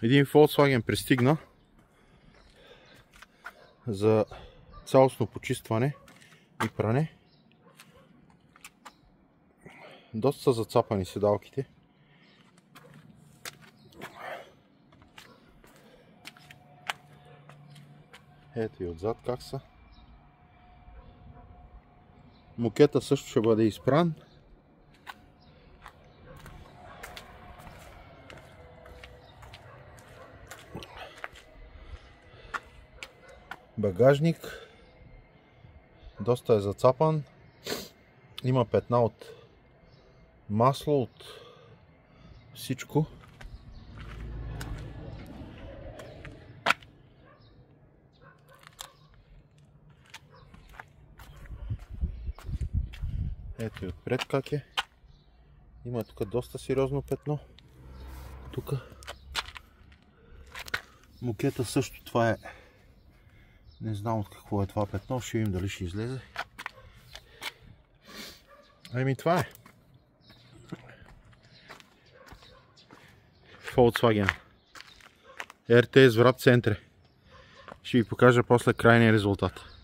Един Volkswagen пристигна за цялостно почистване и пране. Доста са зацапани седалките. Ето и отзад как са. Мокета също ще бъде изпран. Багажник доста е зацапан. Има петна от масло, от всичко. Ето и отпред как е. Има тук доста сериозно петно. Тук мокета също, това е. Не знам от какво е това петно, ще видим дали ще излезе. Ами това е. Volkswagen RTS Врат Центре. Ще ви покажа после крайния резултат.